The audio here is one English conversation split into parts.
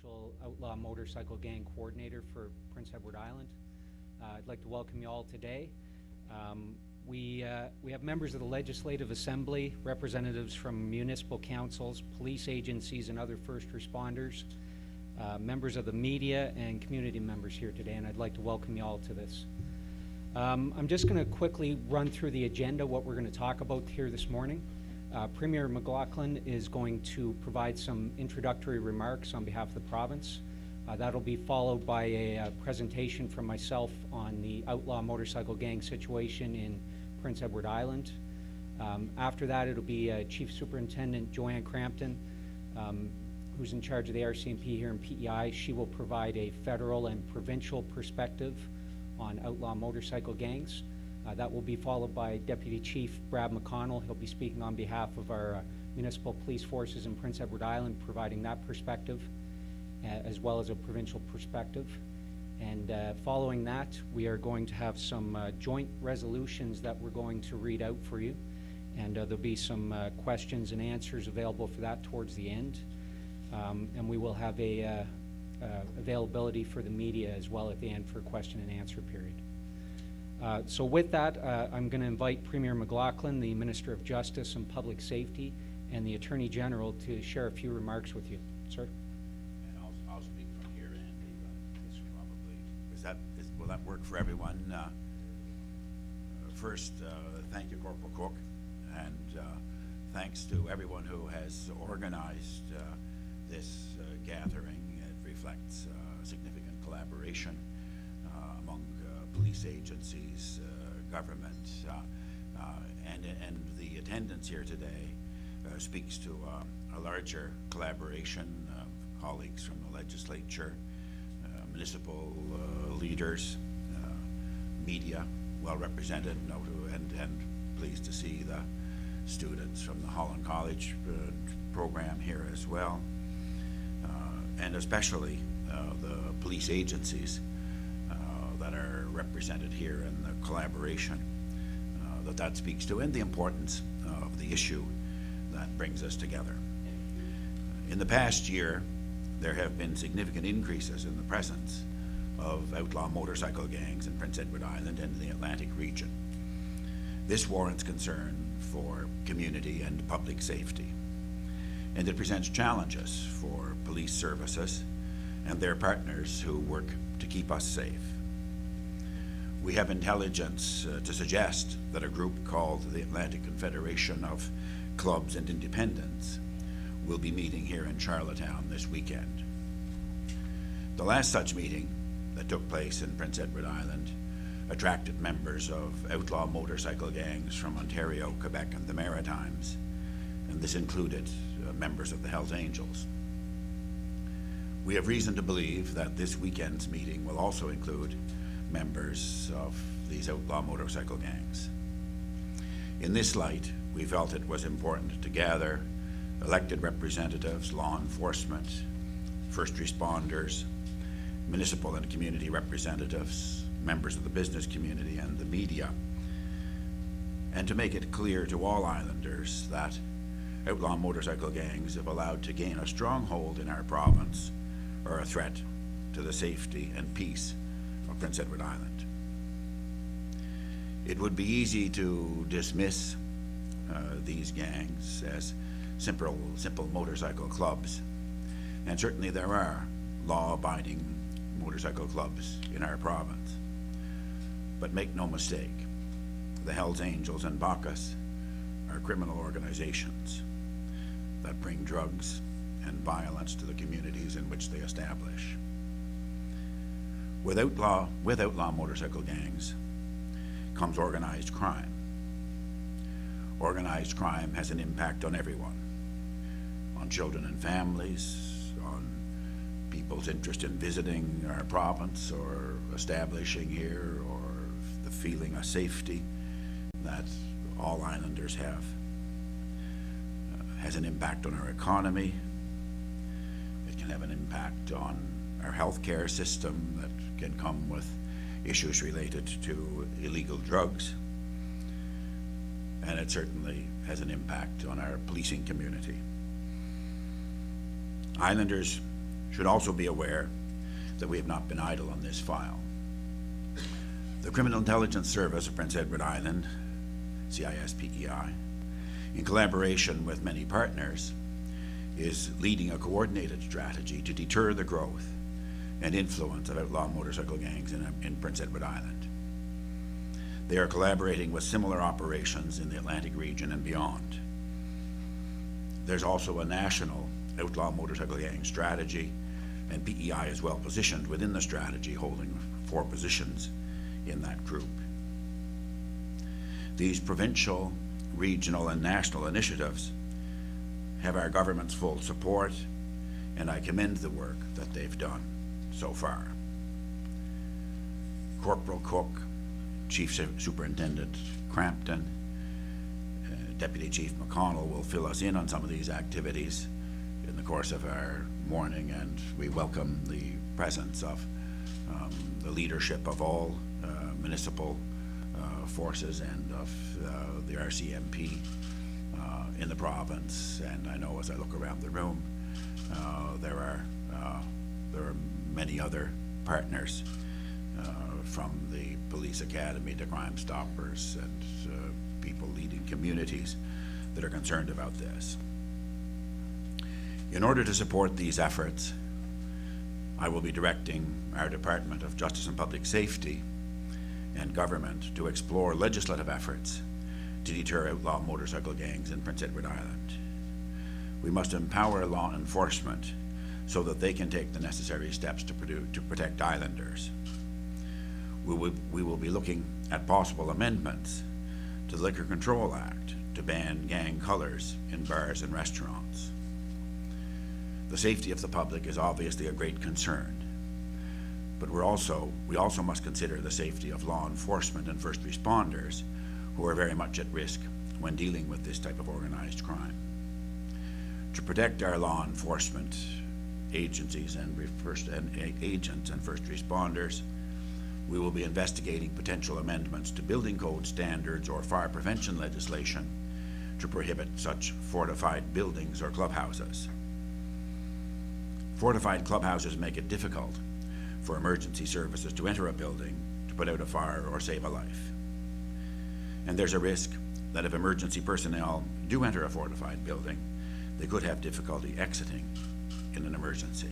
provincial outlaw motorcycle gang coordinator for Prince Edward Island. I'd like to welcome you all today. We have members of the Legislative Assembly, representatives from municipal councils, police agencies, and other first responders, members of the media, and community members here today, and I'd like to welcome you all to this. I'm just going to quickly run through the agenda, what we're going to talk about here this morning. Premier McLaughlin is going to provide some introductory remarks on behalf of the province. That'll be followed by a presentation from myself on the outlaw motorcycle gang situation in Prince Edward Island. After that, it'll be Chief Superintendent Joanne Crampton, who's in charge of the RCMP here in PEI. She will provide a federal and provincial perspective on outlaw motorcycle gangs. That will be followed by Deputy Chief Brad McConnell. He'll be speaking on behalf of our municipal police forces in Prince Edward Island, providing that perspective, as well as a provincial perspective. And following that, we are going to have some joint resolutions that we're going to read out for you. And there'll be some questions and answers available for that towards the end. And we will have a availability for the media as well at the end for a question and answer period. So with that, I'm going to invite Premier McLaughlin, the Minister of Justice and Public Safety, and the Attorney General to share a few remarks with you. Sir? And I'll speak from here, Andy. It's probably, will that work for everyone? First, thank you, Corporal Cook, and thanks to everyone who has organized this gathering. It reflects significant collaboration among police agencies, government, and the attendance here today speaks to a larger collaboration of colleagues from the legislature, municipal leaders, media, well represented, and pleased to see the students from the Holland College program here as well, and especially the police agencies that are represented here in the collaboration that speaks to, and the importance of the issue that brings us together. In the past year, there have been significant increases in the presence of outlaw motorcycle gangs in Prince Edward Island and the Atlantic region. This warrants concern for community and public safety, and it presents challenges for police services and their partners who work to keep us safe. We have intelligence to suggest that a group called the Atlantic Confederation of Clubs and Independents will be meeting here in Charlottetown this weekend. The last such meeting that took place in Prince Edward Island attracted members of outlaw motorcycle gangs from Ontario, Quebec, and the Maritimes, and this included members of the Hells Angels. We have reason to believe that this weekend's meeting will also include members of these outlaw motorcycle gangs. In this light, we felt it was important to gather elected representatives, law enforcement, first responders, municipal and community representatives, members of the business community, and the media, and to make it clear to all islanders that outlaw motorcycle gangs, if allowed to gain a stronghold in our province, are a threat to the safety and peace of Prince Edward Island. It would be easy to dismiss these gangs as simple motorcycle clubs, and certainly there are law-abiding motorcycle clubs in our province. But make no mistake, the Hells Angels and Bacchus are criminal organizations that bring drugs and violence to the communities in which they establish. With outlaw motorcycle gangs comes organized crime. Organized crime has an impact on everyone, on children and families, on people's interest in visiting our province or establishing here, or the feeling of safety that all islanders have. Has an impact on our economy. It can have an impact on our healthcare system that can come with issues related to illegal drugs. And it certainly has an impact on our policing community. Islanders should also be aware that we have not been idle on this file. The Criminal Intelligence Service of Prince Edward Island, CISPEI, in collaboration with many partners, is leading a coordinated strategy to deter the growth and influence of outlaw motorcycle gangs in Prince Edward Island. They are collaborating with similar operations in the Atlantic region and beyond. There's also a national outlaw motorcycle gang strategy, and PEI is well positioned within the strategy, holding 4 positions in that group. These provincial, regional, and national initiatives have our government's full support, and I commend the work that they've done so far. Corporal Cook, Chief Superintendent Crampton, Deputy Chief McConnell will fill us in on some of these activities in the course of our morning, and we welcome the presence of the leadership of all municipal forces and of the RCMP in the province. And I know as I look around the room, there are many other partners, from the Police Academy to Crime Stoppers and people leading communities that are concerned about this. In order to support these efforts, I will be directing our Department of Justice and Public Safety and Government to explore legislative efforts to deter outlaw motorcycle gangs in Prince Edward Island. We must empower law enforcement so that they can take the necessary steps to protect islanders. We will be looking at possible amendments to the Liquor Control Act to ban gang colors in bars and restaurants. The safety of the public is obviously a great concern, but we also must consider the safety of law enforcement and first responders, who are very much at risk when dealing with this type of organized crime. To protect our law enforcement agencies and agents and first responders, we will be investigating potential amendments to building code standards or fire prevention legislation to prohibit such fortified buildings or clubhouses. Fortified clubhouses make it difficult for emergency services to enter a building to put out a fire or save a life. And there's a risk that if emergency personnel do enter a fortified building, they could have difficulty exiting in an emergency.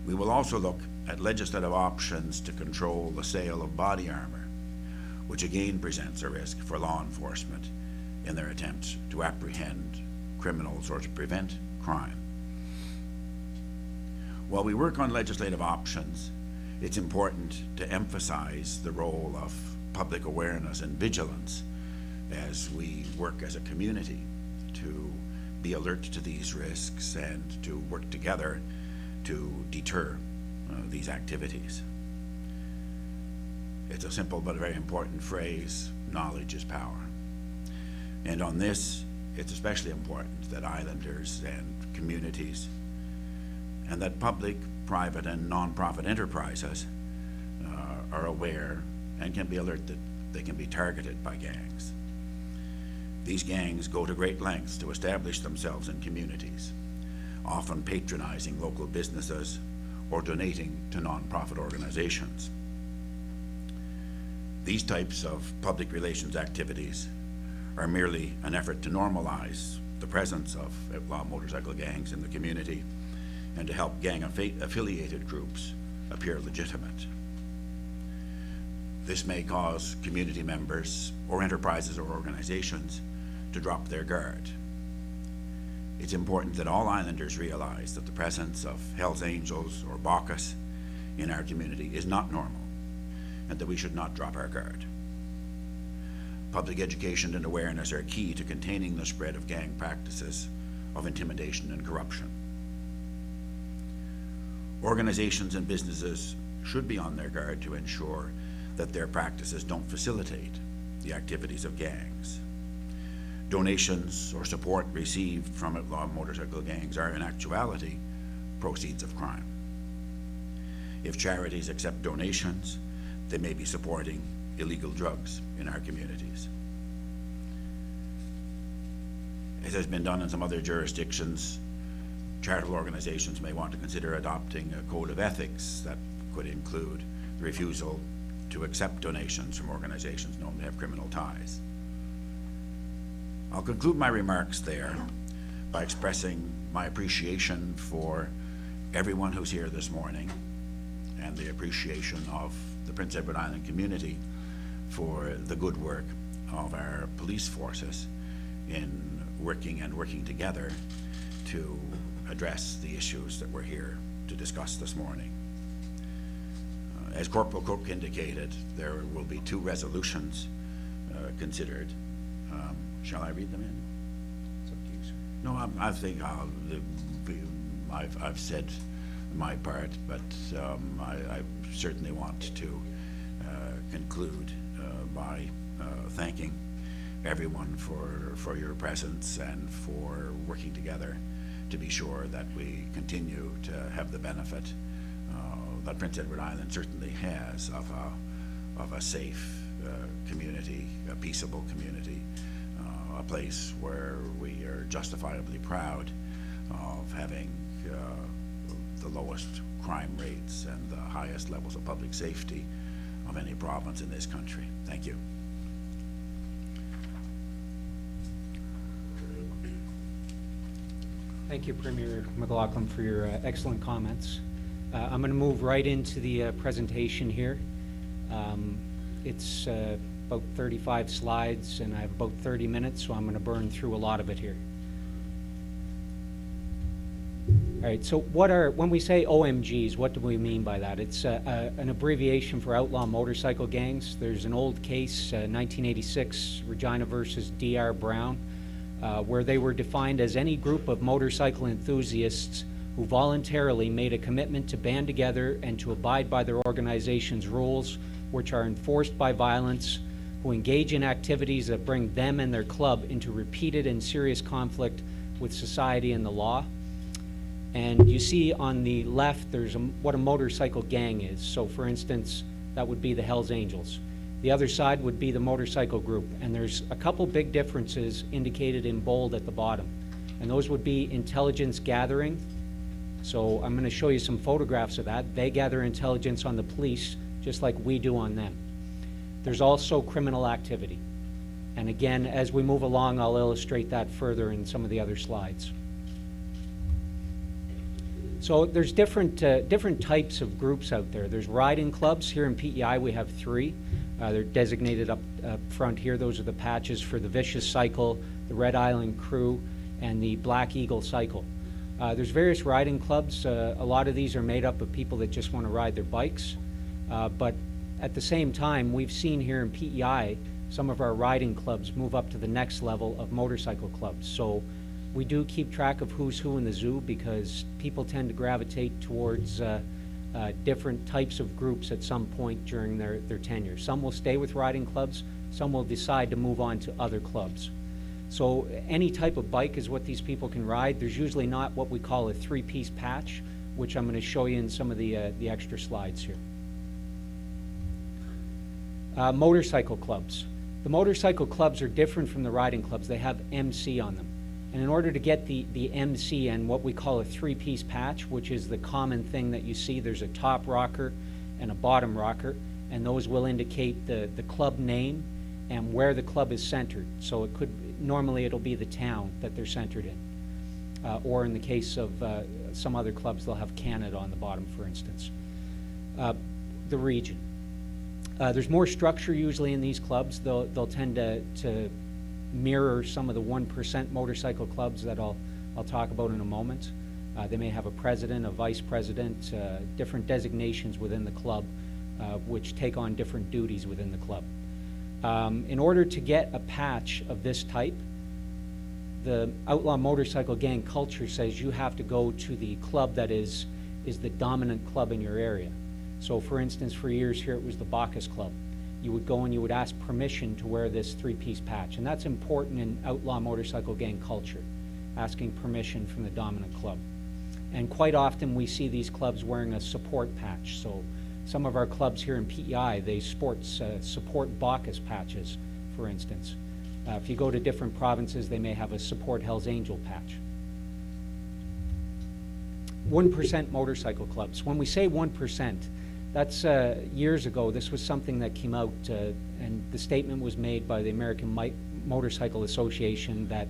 We will also look at legislative options to control the sale of body armor, which again presents a risk for law enforcement in their attempts to apprehend criminals or to prevent crime. While we work on legislative options, it's important to emphasize the role of public awareness and vigilance as we work as a community to be alert to these risks and to work together to deter these activities. It's a simple but very important phrase: knowledge is power. And on this, it's especially important that islanders and communities and that public, private, and non-profit enterprises are aware and can be alert that they can be targeted by gangs. These gangs go to great lengths to establish themselves in communities, often patronizing local businesses or donating to non-profit organizations. These types of public relations activities are merely an effort to normalize the presence of outlaw motorcycle gangs in the community and to help gang-affiliated groups appear legitimate. This may cause community members or enterprises or organizations to drop their guard. It's important that all islanders realize that the presence of Hells Angels or Bacchus in our community is not normal, and that we should not drop our guard. Public education and awareness are key to containing the spread of gang practices of intimidation and corruption. Organizations and businesses should be on their guard to ensure that their practices don't facilitate the activities of gangs. Donations or support received from outlaw motorcycle gangs are in actuality proceeds of crime. If charities accept donations, they may be supporting illegal drugs in our communities. As has been done in some other jurisdictions, charitable organizations may want to consider adopting a code of ethics that could include the refusal to accept donations from organizations known to have criminal ties. I'll conclude my remarks there by expressing my appreciation for everyone who's here this morning and the appreciation of the Prince Edward Island community for the good work of our police forces in working together to address the issues that we're here to discuss this morning. As Corporal Cook indicated, there will be two resolutions considered. Shall I read them in? It's up to you, sir. No, I think I've said my part, but I certainly want to conclude by thanking everyone for your presence and for working together to be sure that we continue to have the benefit that Prince Edward Island certainly has of a safe community, a peaceable community, a place where we are justifiably proud of having the lowest crime rates and the highest levels of public safety of any province in this country. Thank you. Thank you, Premier McLaughlin, for your excellent comments. I'm going to move right into the presentation here. It's about 35 slides, and I have about 30 minutes, so I'm going to burn through a lot of it here. All right, so when we say OMGs, what do we mean by that? It's an abbreviation for Outlaw Motorcycle Gangs. There's an old case, 1986, Regina versus D.R. Brown, where they were defined as any group of motorcycle enthusiasts who voluntarily made a commitment to band together and to abide by their organization's rules, which are enforced by violence, who engage in activities that bring them and their club into repeated and serious conflict with society and the law. And you see on the left, there's what a motorcycle gang is. So for instance, that would be the Hells Angels. The other side would be the motorcycle group. And there's a couple big differences indicated in bold at the bottom. And those would be intelligence gathering. So I'm going to show you some photographs of that. They gather intelligence on the police just like we do on them. There's also criminal activity. And again, as we move along, I'll illustrate that further in some of the other slides. So there's different types of groups out there. There's riding clubs. Here in PEI we have 3. They're designated up front here. Those are the patches for the Vicious Cycle, the Red Island Crew, and the Black Eagle Cycle. There's various riding clubs. A lot of these are made up of people that just want to ride their bikes. But at the same time, we've seen here in PEI some of our riding clubs move up to the next level of motorcycle clubs. So we do keep track of who's who in the zoo because people tend to gravitate towards different types of groups at some point during their tenure. Some will stay with riding clubs, some will decide to move on to other clubs. So any type of bike is what these people can ride. There's usually not what we call a 3-piece patch, which I'm going to show you in some of the extra slides here. Motorcycle clubs. The motorcycle clubs are different from the riding clubs. They have MC on them. And in order to get the MC and what we call a 3-piece patch, which is the common thing that you see, there's a top rocker and a bottom rocker, and those will indicate the club name and where the club is centered. So normally it'll be the town that they're centered in. Or in the case of some other clubs, they'll have Canada on the bottom, for instance. The region. There's more structure usually in these clubs. They'll tend to mirror some of the 1% motorcycle clubs that I'll talk about in a moment. They may have a president, a vice president, different designations within the club, which take on different duties within the club. In order to get a patch of this type, the Outlaw Motorcycle Gang culture says you have to go to the club that is the dominant club in your area. So for instance, for years here it was the Bacchus Club. You would go and you would ask permission to wear this 3-piece patch. And that's important in Outlaw Motorcycle Gang culture, asking permission from the dominant club. And quite often we see these clubs wearing a support patch. So some of our clubs here in PEI, they support Bacchus patches, for instance. If you go to different provinces, they may have a support Hells Angel patch. 1% motorcycle clubs. When we say 1%, that's years ago. This was something that came out, and the statement was made by the American Motorcycle Association that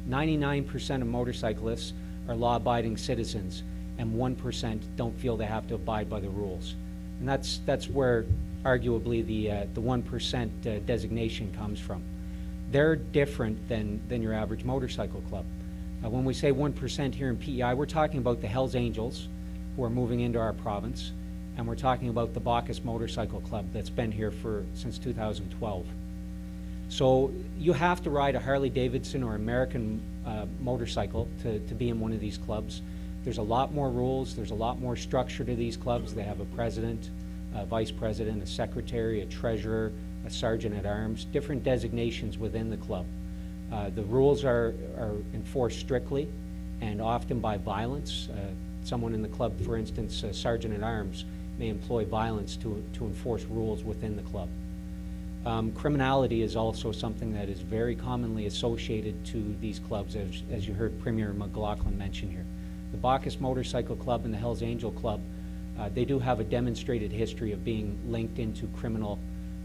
99% of motorcyclists are law-abiding citizens, and 1% don't feel they have to abide by the rules. And that's where arguably the 1% designation comes from. They're different than your average motorcycle club. When we say 1% here in PEI, we're talking about the Hells Angels, who are moving into our province, and we're talking about the Bacchus Motorcycle Club that's been here since 2012. So you have to ride a Harley-Davidson or American motorcycle to be in one of these clubs. There's a lot more rules. There's a lot more structure to these clubs. They have a president, a vice president, a secretary, a treasurer, a sergeant-at-arms, different designations within the club. The rules are enforced strictly and often by violence. Someone in the club, for instance, a sergeant-at-arms, may employ violence to enforce rules within the club. Criminality is also something that is very commonly associated to these clubs, as you heard Premier McLaughlin mention here. The Bacchus Motorcycle Club and the Hells Angel Club, they do have a demonstrated history of being linked into criminal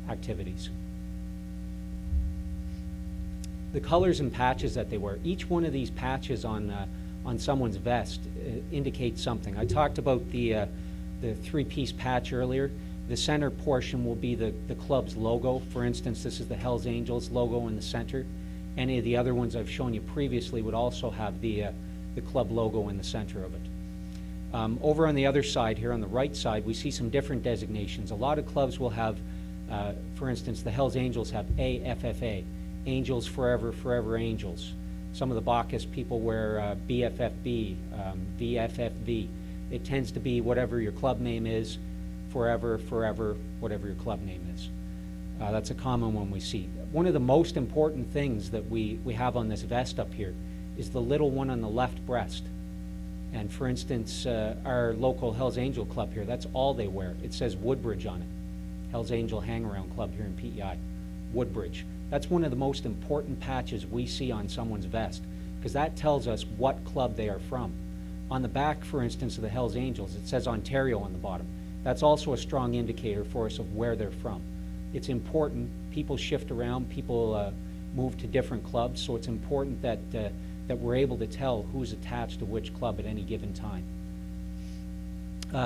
activities. The colors and patches that they wear, each one of these patches on someone's vest indicates something. I talked about the three-piece patch earlier. The center portion will be the club's logo. For instance, this is the Hells Angels logo in the center. Any of the other ones I've shown you previously would also have the club logo in the center of it. Over on the other side here, on the right side, we see some different designations. A lot of clubs will have, for instance, the Hells Angels have AFFA, Angels Forever, Forever Angels. Some of the Bacchus people wear BFFB, VFFV. It tends to be whatever your club name is, forever, forever, whatever your club name is. That's a common one we see. One of the most important things that we have on this vest up here is the little one on the left breast. And for instance, our local Hells Angel Club here, that's all they wear. It says Woodbridge on it. Hells Angel Hangaround Club here in PEI, Woodbridge. That's one of the most important patches we see on someone's vest, because that tells us what club they are from. On the back, for instance, of the Hells Angels, it says Ontario on the bottom. That's also a strong indicator for us of where they're from. It's important. People shift around. People move to different clubs, so it's important that we're able to tell who's attached to which club at any given time.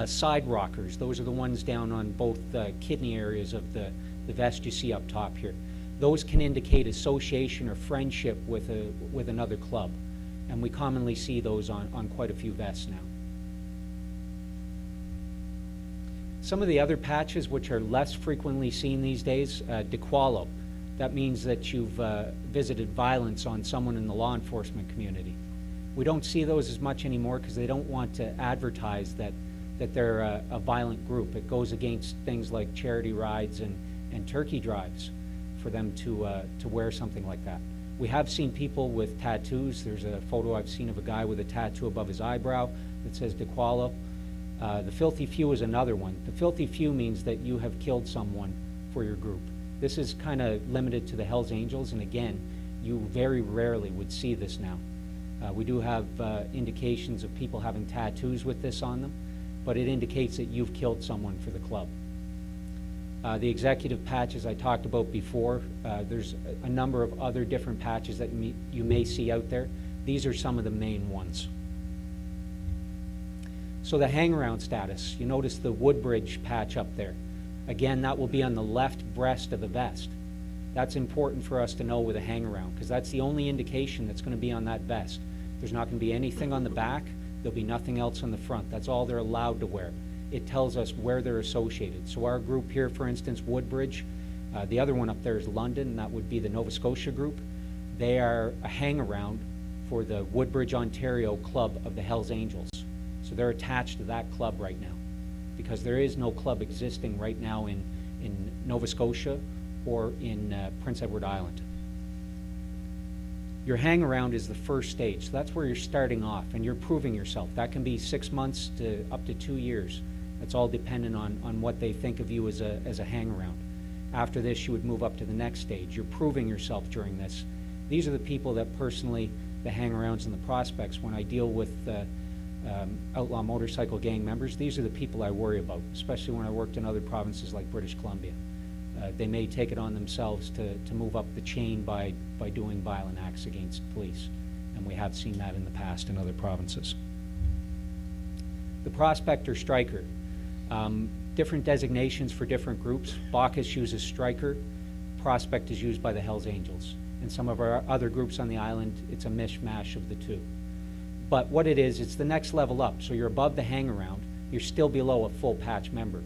Side rockers, those are the ones down on both kidney areas of the vest you see up top here. Those can indicate association or friendship with another club, and we commonly see those on quite a few vests now. Some of the other patches which are less frequently seen these days, DeQualo. That means that you've visited violence on someone in the law enforcement community. We don't see those as much anymore because they don't want to advertise that they're a violent group. It goes against things like charity rides and turkey drives for them to wear something like that. We have seen people with tattoos. There's a photo I've seen of a guy with a tattoo above his eyebrow that says DeQualo. The filthy few is another one. The filthy few means that you have killed someone for your group. This is kind of limited to the Hells Angels, and again, you very rarely would see this now. We do have indications of people having tattoos with this on them, but it indicates that you've killed someone for the club. The executive patches I talked about before, there's a number of other different patches that you may see out there. These are some of the main ones. So the hangaround status, you notice the Woodbridge patch up there. Again, that will be on the left breast of the vest. That's important for us to know with a hangaround, because that's the only indication that's going to be on that vest. There's not going to be anything on the back. There'll be nothing else on the front. That's all they're allowed to wear. It tells us where they're associated. So our group here, for instance, Woodbridge, the other one up there is London, and that would be the Nova Scotia group. They are a hangaround for the Woodbridge, Ontario Club of the Hells Angels. So they're attached to that club right now, because there is no club existing right now in Nova Scotia or in Prince Edward Island. Your hangaround is the first stage. So that's where you're starting off and you're proving yourself. That can be 6 months to up to 2 years. That's all dependent on what they think of you as a hangaround. After this, you would move up to the next stage. You're proving yourself during this. These are the people that personally, the hangarounds and the prospects, when I deal with outlaw motorcycle gang members, these are the people I worry about, especially when I worked in other provinces like British Columbia. They may take it on themselves to move up the chain by doing violent acts against police, and we have seen that in the past in other provinces. The prospector striker, different designations for different groups. Bacchus uses striker, prospect is used by the Hells Angels. And some of our other groups on the island, it's a mishmash of the two. But what it is, it's the next level up. So you're above the hang-around, you're still below a full patch member.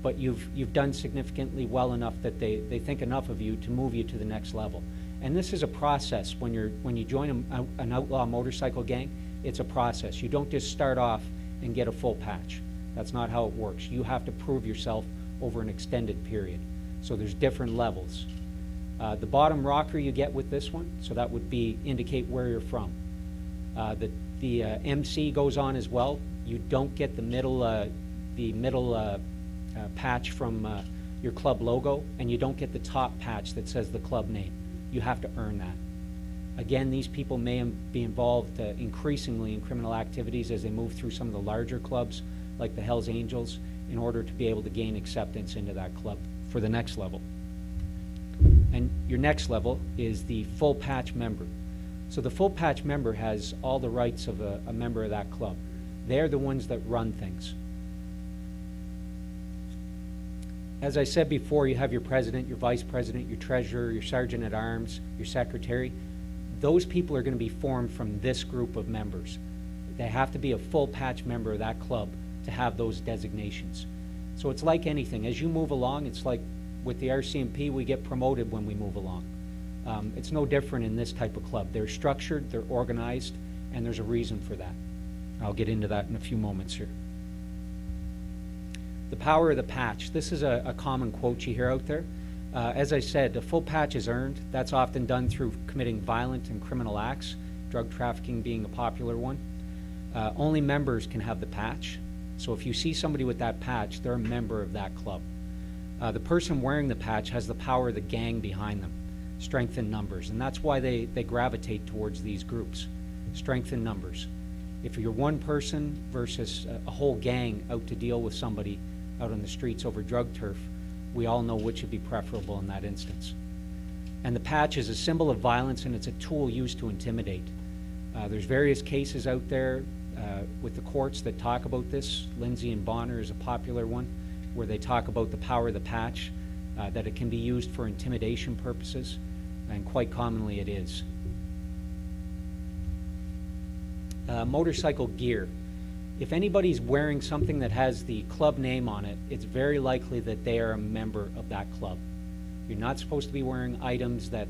But you've done significantly well enough that they think enough of you to move you to the next level. And this is a process. When you join an outlaw motorcycle gang, it's a process. You don't just start off and get a full patch. That's not how it works. You have to prove yourself over an extended period. So there's different levels. The bottom rocker you get with this one, so that would indicate where you're from. The MC goes on as well. You don't get the middle patch from your club logo, and you don't get the top patch that says the club name. You have to earn that. Again, these people may be involved increasingly in criminal activities as they move through some of the larger clubs, like the Hells Angels, in order to be able to gain acceptance into that club for the next level. And your next level is the full patch member. So the full patch member has all the rights of a member of that club. They're the ones that run things. As I said before, you have your president, your vice president, your treasurer, your sergeant at arms, your secretary. Those people are going to be formed from this group of members. They have to be a full patch member of that club to have those designations. So it's like anything. As you move along, it's like with the RCMP, we get promoted when we move along. It's no different in this type of club. They're structured, they're organized, and there's a reason for that. I'll get into that in a few moments here. The power of the patch. This is a common quote you hear out there. As I said, a full patch is earned. That's often done through committing violent and criminal acts, drug trafficking being a popular one. Only members can have the patch. So if you see somebody with that patch, they're a member of that club. The person wearing the patch has the power of the gang behind them, strength in numbers, and that's why they gravitate towards these groups, strength in numbers. If you're one person versus a whole gang out to deal with somebody out on the streets over drug turf, we all know which would be preferable in that instance. And the patch is a symbol of violence, and it's a tool used to intimidate. There's various cases out there with the courts that talk about this. Lindsay and Bonner is a popular one, where they talk about the power of the patch, that it can be used for intimidation purposes, and quite commonly it is. Motorcycle gear. If anybody's wearing something that has the club name on it, it's very likely that they are a member of that club. You're not supposed to be wearing items that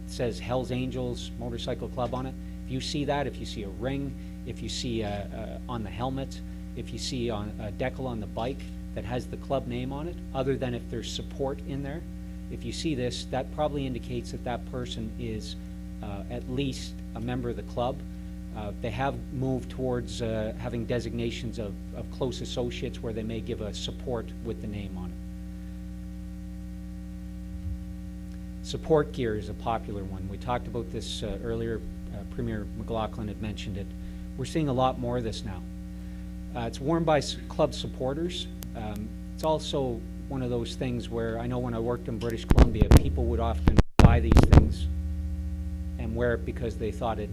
says Hells Angels Motorcycle Club on it. If you see that, if you see a ring, if you see on the helmet, if you see on a decal on the bike that has the club name on it, other than if there's support in there, if you see this, that probably indicates that that person is at least a member of the club. They have moved towards having designations of close associates where they may give a support with the name on it. Support gear is a popular one. We talked about this earlier. Premier McLaughlin had mentioned it. We're seeing a lot more of this now. It's worn by club supporters. It's also one of those things where I know when I worked in British Columbia, people would often buy these things and wear it because they thought it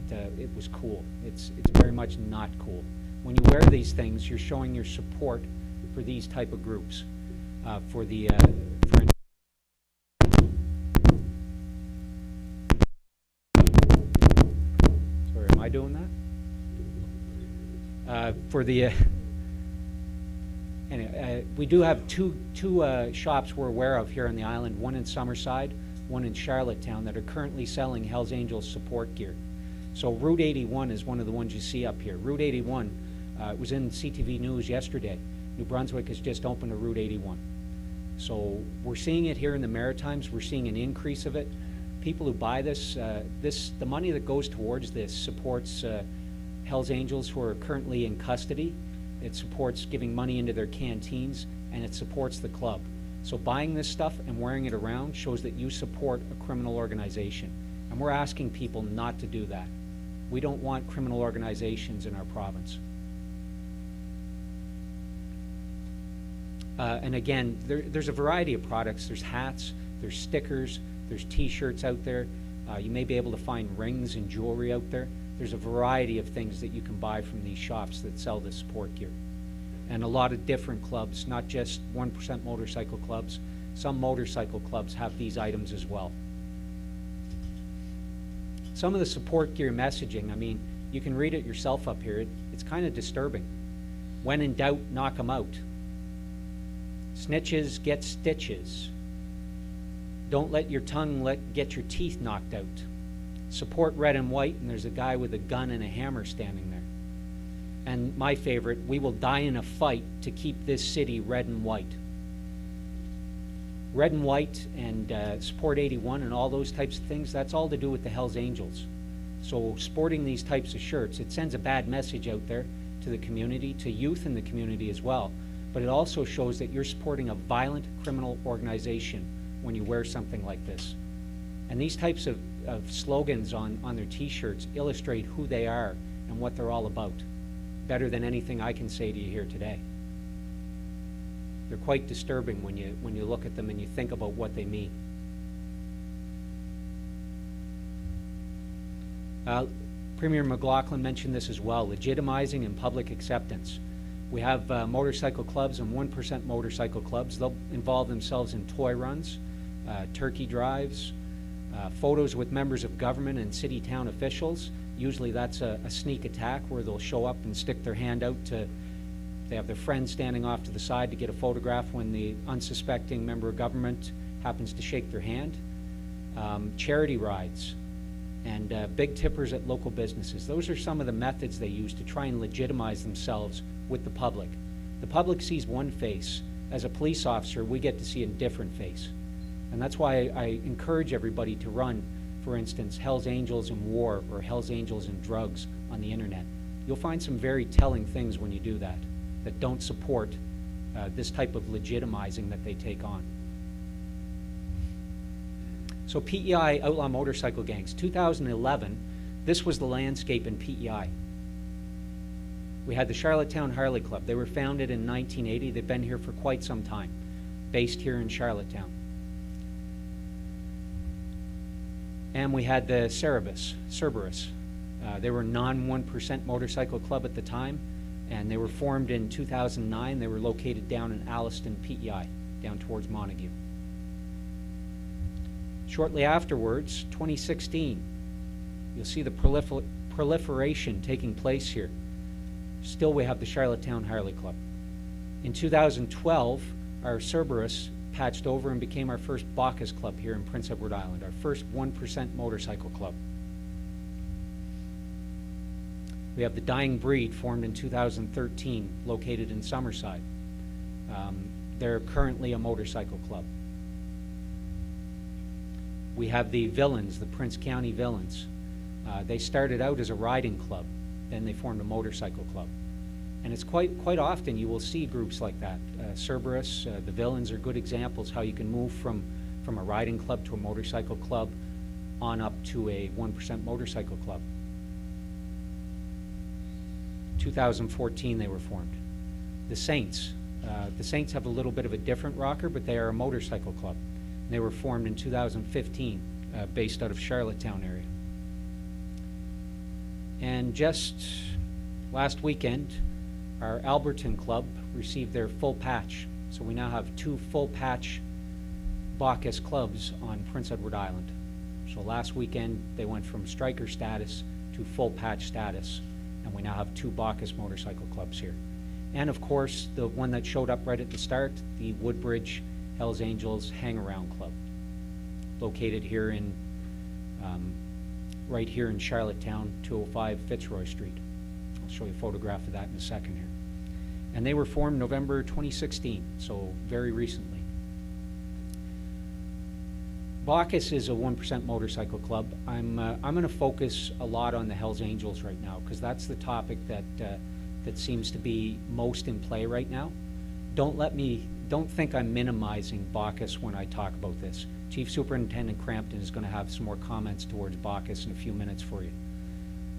was cool. It's very much not cool. When you wear these things, you're showing your support for these type of groups, Sorry, am I doing that? Anyway, we do have two shops we're aware of here on the island, one in Summerside, one in Charlottetown, that are currently selling Hells Angels support gear. So Route 81 is one of the ones you see up here. Route 81, it was in CTV News yesterday. New Brunswick has just opened a Route 81. So we're seeing it here in the Maritimes. We're seeing an increase of it. People who buy this, the money that goes towards this supports Hells Angels who are currently in custody. It supports giving money into their canteens, and it supports the club. So buying this stuff and wearing it around shows that you support a criminal organization. And we're asking people not to do that. We don't want criminal organizations in our province. And again, there's a variety of products. There's hats, there's stickers, there's t-shirts out there. You may be able to find rings and jewelry out there. There's a variety of things that you can buy from these shops that sell this sport gear. And a lot of different clubs, not just 1% motorcycle clubs. Some motorcycle clubs have these items as well. Some of the support gear messaging, I mean, you can read it yourself up here. It's kind of disturbing. When in doubt, knock 'em out. Snitches get stitches. Don't let your tongue get your teeth knocked out. Support red and white, and there's a guy with a gun and a hammer standing there. And my favorite, we will die in a fight to keep this city red and white. Red and white and Support 81 and all those types of things, that's all to do with the Hells Angels. So sporting these types of shirts, it sends a bad message out there to the community, to youth in the community as well. But it also shows that you're supporting a violent criminal organization when you wear something like this. And these types of slogans on their t-shirts illustrate who they are and what they're all about, better than anything I can say to you here today. They're quite disturbing when you look at them and you think about what they mean. Premier McLaughlin mentioned this as well, legitimizing and public acceptance. We have motorcycle clubs and 1% motorcycle clubs. They'll involve themselves in toy runs, turkey drives, photos with members of government and city town officials. Usually that's a sneak attack where they'll show up and stick their hand out to, they have their friends standing off to the side to get a photograph when the unsuspecting member of government happens to shake their hand. Charity rides and big tippers at local businesses. Those are some of the methods they use to try and legitimize themselves with the public. The public sees one face. As a police officer, we get to see a different face. And that's why I encourage everybody to run, for instance, Hells Angels in War or Hells Angels in Drugs on the internet. You'll find some very telling things when you do that don't support this type of legitimizing that they take on. So PEI, Outlaw Motorcycle Gangs, 2011, this was the landscape in PEI. We had the Charlottetown Harley Club. They were founded in 1980. They've been here for quite some time, based here in Charlottetown. And we had the Cerberus. They were a non-1% motorcycle club at the time, and they were formed in 2009. They were located down in Alliston, PEI, down towards Montague. Shortly afterwards, 2016, you'll see the proliferation taking place here. Still, we have the Charlottetown Harley Club. In 2012, our Cerberus patched over and became our first Bacchus Club here in Prince Edward Island, our first 1% motorcycle club. We have the Dying Breed, formed in 2013, located in Summerside. They're currently a motorcycle club. We have the Villains, the Prince County Villains. They started out as a riding club, then they formed a motorcycle club. And it's quite often you will see groups like that. Cerberus, the Villains are good examples how you can move from a riding club to a motorcycle club on up to a 1% motorcycle club. 2014 they were formed. The Saints have a little bit of a different rocker, but they are a motorcycle club. And they were formed in 2015, based out of Charlottetown area. And just last weekend, our Alberton Club received their full patch. So we now have 2 full patch Bacchus clubs on Prince Edward Island. So last weekend, they went from striker status to full patch status. And we now have 2 Bacchus motorcycle clubs here. And of course, the one that showed up right at the start, the Woodbridge Hells Angels Hang-Around Club, located here in, right here in Charlottetown, 205 Fitzroy Street. I'll show you a photograph of that in a second here. And they were formed November 2016, so very recently. Bacchus is a 1% motorcycle club. I'm going to focus a lot on the Hells Angels right now because that's the topic that seems to be most in play right now. Don't think I'm minimizing Bacchus when I talk about this. Chief Superintendent Crampton is going to have some more comments towards Bacchus in a few minutes for you.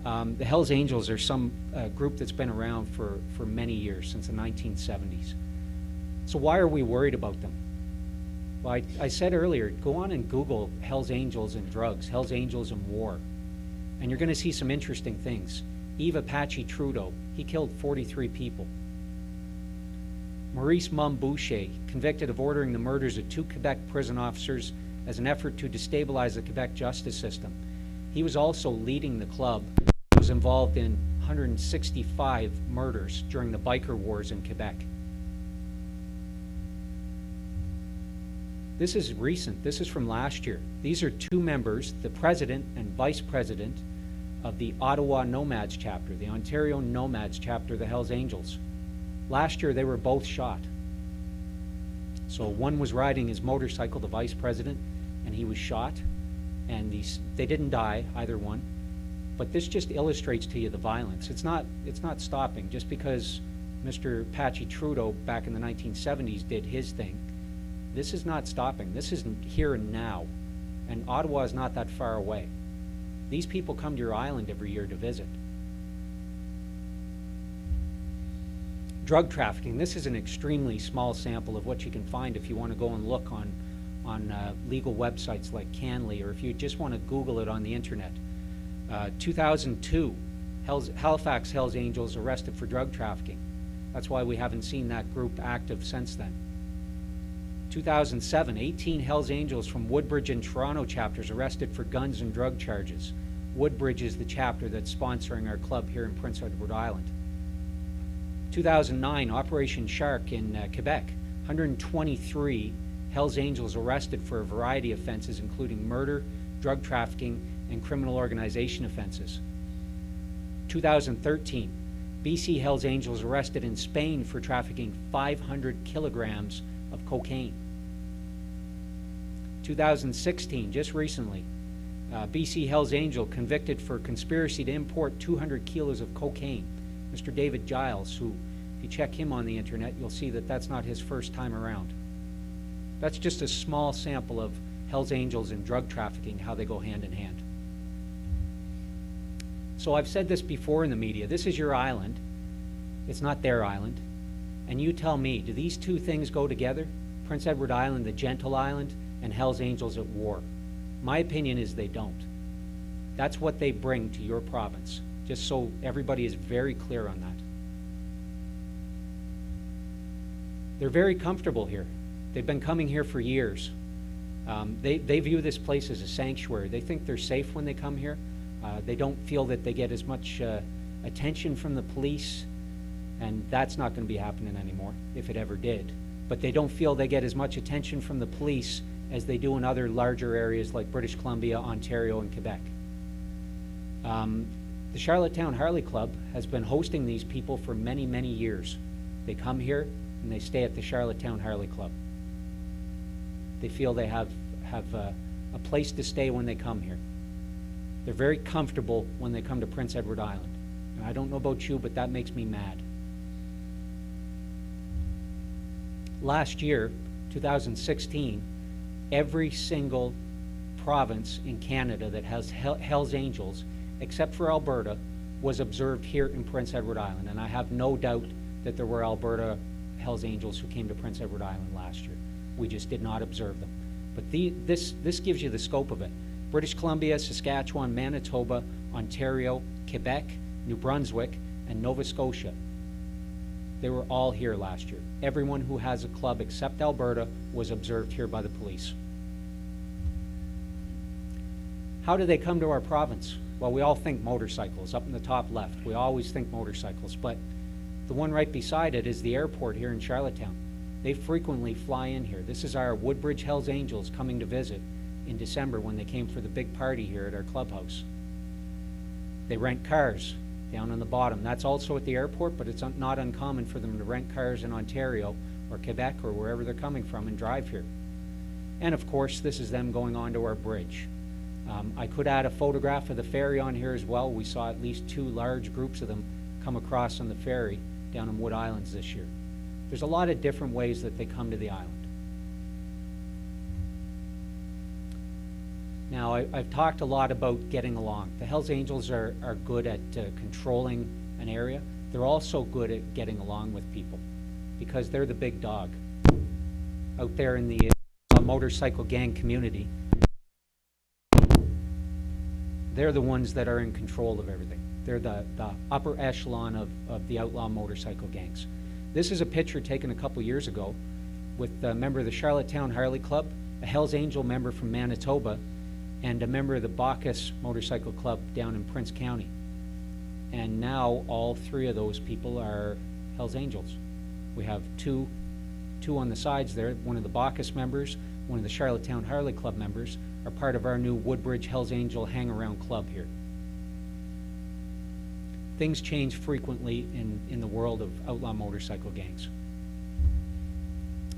The Hells Angels are some group that's been around for many years, since the 1970s. So why are we worried about them? Well, I said earlier, go on and Google Hells Angels and drugs, Hells Angels and war, and you're going to see some interesting things. Yves Apache Trudeau, he killed 43 people. Maurice Mum Boucher, convicted of ordering the murders of 2 Quebec prison officers as an effort to destabilize the Quebec justice system. He was also leading the club that was involved in 165 murders during the biker wars in Quebec. This is recent. This is from last year. These are 2 members, the president and vice president of the Ottawa Nomads chapter, the Ontario Nomads chapter of the Hells Angels. Last year, they were both shot. So one was riding his motorcycle, the vice president, and he was shot. And they didn't die, either one. But this just illustrates to you the violence. It's not stopping. Just because Mr. Apache Trudeau back in the 1970s did his thing, this is not stopping. This is here and now. And Ottawa is not that far away. These people come to your island every year to visit. Drug trafficking. This is an extremely small sample of what you can find if you want to go and look on legal websites like Canley, or if you just want to Google it on the internet. 2002, Halifax Hells Angels arrested for drug trafficking. That's why we haven't seen that group active since then. 2007, 18 Hells Angels from Woodbridge and Toronto chapters arrested for guns and drug charges. Woodbridge is the chapter that's sponsoring our club here in Prince Edward Island. 2009, Operation Shark in Quebec, 123 Hells Angels arrested for a variety of offenses, including murder, drug trafficking, and criminal organization offenses. 2013, BC Hells Angels arrested in Spain for trafficking 500 kilograms of cocaine. 2016, just recently, BC Hells Angel convicted for conspiracy to import 200 kilos of cocaine. Mr. David Giles, who, if you check him on the internet, you'll see that that's not his first time around. That's just a small sample of Hells Angels and drug trafficking, how they go hand in hand. So I've said this before in the media. This is your island. It's not their island. And you tell me, do these 2 things go together? Prince Edward Island, the gentle island, and Hells Angels at war? My opinion is they don't. That's what they bring to your province, just so everybody is very clear on that. They're very comfortable here. They've been coming here for years. They view this place as a sanctuary. They think they're safe when they come here. They don't feel that they get as much attention from the police, and that's not going to be happening anymore, if it ever did. But they don't feel they get as much attention from the police as they do in other larger areas like British Columbia, Ontario, and Quebec. The Charlottetown Harley Club has been hosting these people for many, many years. They come here and they stay at the Charlottetown Harley Club. They feel they have a place to stay when they come here. They're very comfortable when they come to Prince Edward Island. And I don't know about you, but that makes me mad. Last year, 2016, every single province in Canada that has Hells Angels, except for Alberta, was observed here in Prince Edward Island. And I have no doubt that there were Alberta Hells Angels who came to Prince Edward Island last year. We just did not observe them. But this gives you the scope of it. British Columbia, Saskatchewan, Manitoba, Ontario, Quebec, New Brunswick, and Nova Scotia. They were all here last year. Everyone who has a club except Alberta was observed here by the police. How do they come to our province? Well, we all think motorcycles. Up in the top left, we always think motorcycles. But the one right beside it is the airport here in Charlottetown. They frequently fly in here. This is our Woodbridge Hells Angels coming to visit in December when they came for the big party here at our clubhouse. They rent cars down on the bottom. That's also at the airport, but it's not uncommon for them to rent cars in Ontario or Quebec or wherever they're coming from and drive here. And of course, this is them going onto our bridge. I could add a photograph of the ferry on here as well. We saw at least 2 large groups of them come across on the ferry down in Wood Islands this year. There's a lot of different ways that they come to the island. Now, I've talked a lot about getting along. The Hells Angels are good at controlling an area. They're also good at getting along with people because they're the big dog out there in the motorcycle gang community. They're the ones that are in control of everything. They're the upper echelon of the outlaw motorcycle gangs. This is a picture taken a couple years ago with a member of the Charlottetown Harley Club, a Hells Angel member from Manitoba, and a member of the Bacchus Motorcycle Club down in Prince County. And now all three of those people are Hells Angels. We have two on the sides there. One of the Bacchus members, one of the Charlottetown Harley Club members are part of our new Woodbridge Hells Angel hang-around club here. Things change frequently in the world of outlaw motorcycle gangs.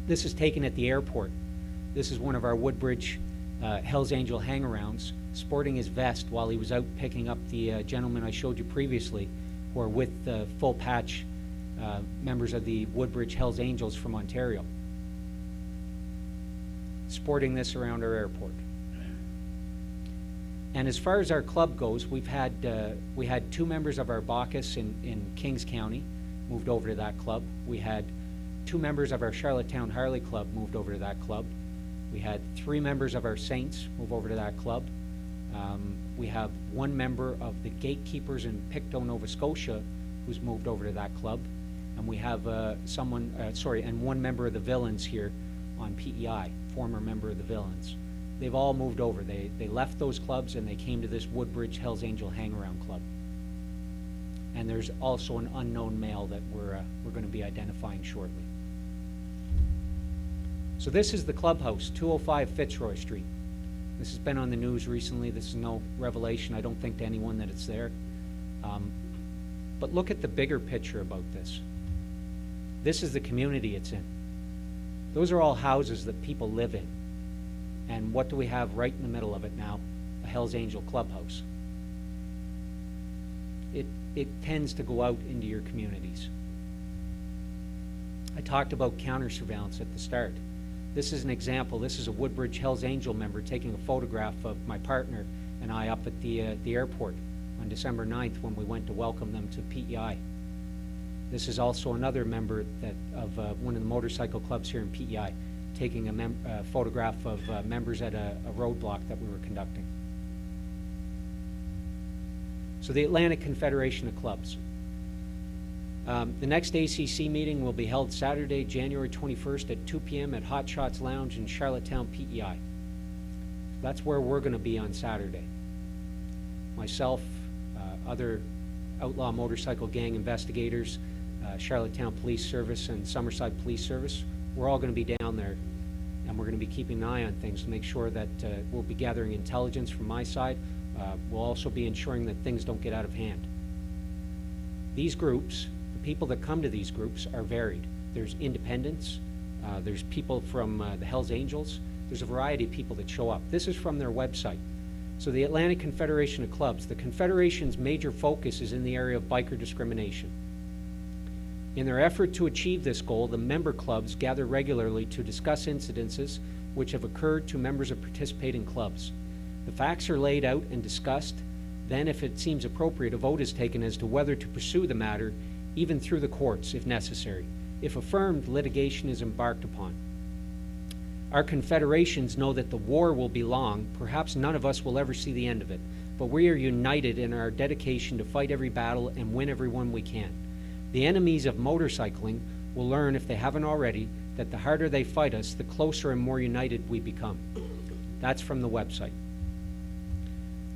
This is taken at the airport. This is one of our Woodbridge Hells Angel hang-arounds, sporting his vest while he was out picking up the gentleman I showed you previously, who are with the full patch members of the Woodbridge Hells Angels from Ontario, sporting this around our airport. And as far as our club goes, we had two members of our Bacchus in Kings County moved over to that club. We had two members of our Charlottetown Harley Club moved over to that club. We had three members of our Saints move over to that club. We have one member of the Gatekeepers in Pictou, Nova Scotia, who's moved over to that club. And we have and one member of the Villains here on PEI, former member of the Villains. They've all moved over. They left those clubs and they came to this Woodbridge Hells Angel hang-around club. And there's also an unknown male that we're going to be identifying shortly. So this is the clubhouse, 205 Fitzroy Street. This has been on the news recently. This is no revelation, I don't think, to anyone that it's there. But look at the bigger picture about this. This is the community it's in. Those are all houses that people live in. And what do we have right in the middle of it now? A Hells Angel clubhouse. It tends to go out into your communities. I talked about counter surveillance at the start. This is an example. This is a Woodbridge Hells Angel member taking a photograph of my partner and I up at the airport on December 9th when we went to welcome them to PEI. This is also another member of one of the motorcycle clubs here in PEI taking a photograph of members at a roadblock that we were conducting. So the Atlantic Confederation of Clubs. The next ACC meeting will be held Saturday, January 21st at 2 p.m. at Hot Shots Lounge in Charlottetown, PEI. That's where we're going to be on Saturday. Myself, other outlaw motorcycle gang investigators, Charlottetown Police Service and Summerside Police Service, we're all going to be down there, and we're going to be keeping an eye on things to make sure that we'll be gathering intelligence from my side. We'll also be ensuring that things don't get out of hand. These groups, the people that come to these groups are varied. There's independents, there's people from the Hells Angels, there's a variety of people that show up. This is from their website. So the Atlantic Confederation of Clubs, the Confederation's major focus is in the area of biker discrimination. In their effort to achieve this goal, the member clubs gather regularly to discuss incidences which have occurred to members of participating clubs. The facts are laid out and discussed. Then, if it seems appropriate, a vote is taken as to whether to pursue the matter, even through the courts, if necessary. If affirmed, litigation is embarked upon. Our confederations know that the war will be long. Perhaps none of us will ever see the end of it, but we are united in our dedication to fight every battle and win every one we can. The enemies of motorcycling will learn, if they haven't already, that the harder they fight us, the closer and more united we become. That's from the website.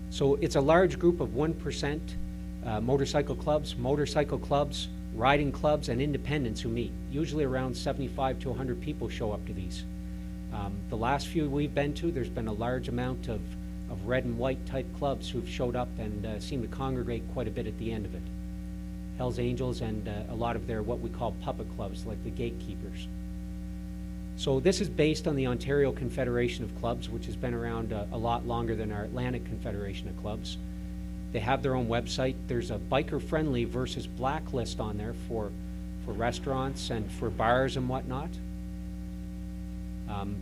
So it's a large group of 1% motorcycle clubs, riding clubs, and independents who meet. Usually around 75 to 100 people show up to these. The last few we've been to, there's been a large amount of red and white type clubs who've showed up and seem to congregate quite a bit at the end of it. Hells Angels and a lot of their what we call puppet clubs, like the Gatekeepers. So this is based on the Ontario Confederation of Clubs, which has been around a lot longer than our Atlantic Confederation of Clubs. They have their own website. There's a biker-friendly versus blacklist on there for restaurants and for bars and whatnot.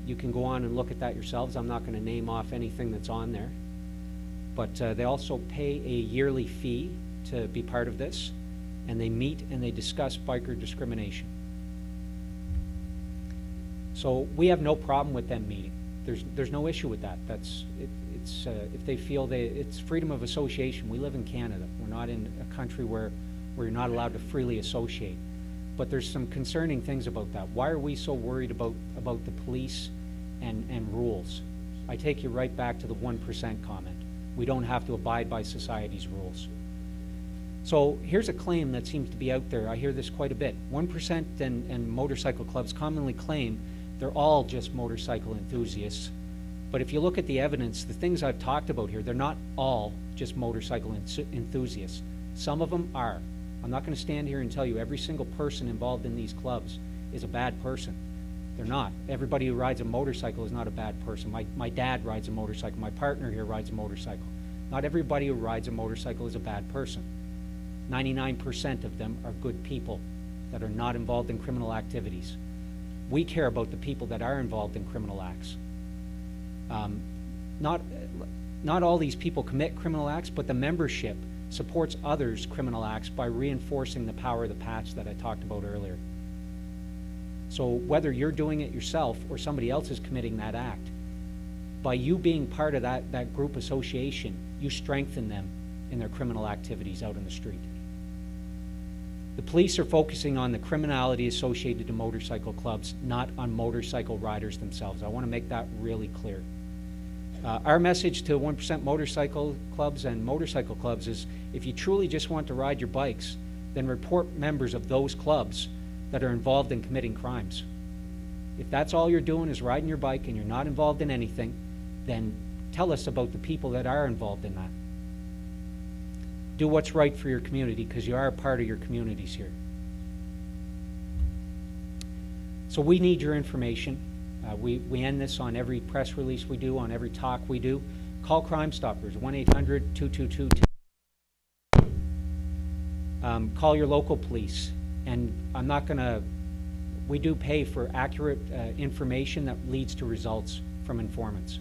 You can go on and look at that yourselves. I'm not going to name off anything that's on there. But they also pay a yearly fee to be part of this, and they meet and they discuss biker discrimination. So we have no problem with them meeting. There's no issue with that. It's if they feel it's freedom of association. We live in Canada. We're not in a country where you're not allowed to freely associate. But there's some concerning things about that. Why are we so worried about the police and rules? I take you right back to the 1% comment. We don't have to abide by society's rules. So here's a claim that seems to be out there. I hear this quite a bit. 1% and motorcycle clubs commonly claim they're all just motorcycle enthusiasts. But if you look at the evidence, the things I've talked about here, they're not all just motorcycle enthusiasts. Some of them are. I'm not going to stand here and tell you every single person involved in these clubs is a bad person. They're not. Everybody who rides a motorcycle is not a bad person. My dad rides a motorcycle. My partner here rides a motorcycle. Not everybody who rides a motorcycle is a bad person. 99% of them are good people that are not involved in criminal activities. We care about the people that are involved in criminal acts. Not all these people commit criminal acts, but the membership supports others' criminal acts by reinforcing the power of the patch that I talked about earlier. So whether you're doing it yourself or somebody else is committing that act, by you being part of that group association, you strengthen them in their criminal activities out in the street. The police are focusing on the criminality associated to motorcycle clubs, not on motorcycle riders themselves. I want to make that really clear. Our message to 1% motorcycle clubs and motorcycle clubs is if you truly just want to ride your bikes, then report members of those clubs that are involved in committing crimes. If that's all you're doing is riding your bike and you're not involved in anything, then tell us about the people that are involved in that. Do what's right for your community because you are a part of your communities here. So we need your information. We end this on every press release we do, on every talk we do. Call Crime Stoppers, 1-800-222. Call your local police. And I'm not going to, we do pay for accurate information that leads to results from informants.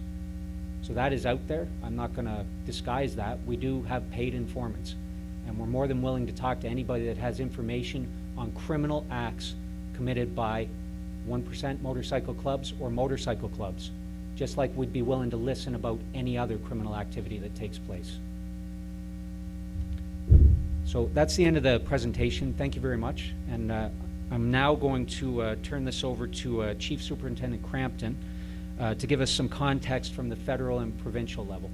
So that is out there. I'm not going to disguise that. We do have paid informants. And we're more than willing to talk to anybody that has information on criminal acts committed by 1% motorcycle clubs or motorcycle clubs, just like we'd be willing to listen about any other criminal activity that takes place. So that's the end of the presentation. Thank you very much. And I'm now going to turn this over to Chief Superintendent Crampton to give us some context from the federal and provincial level.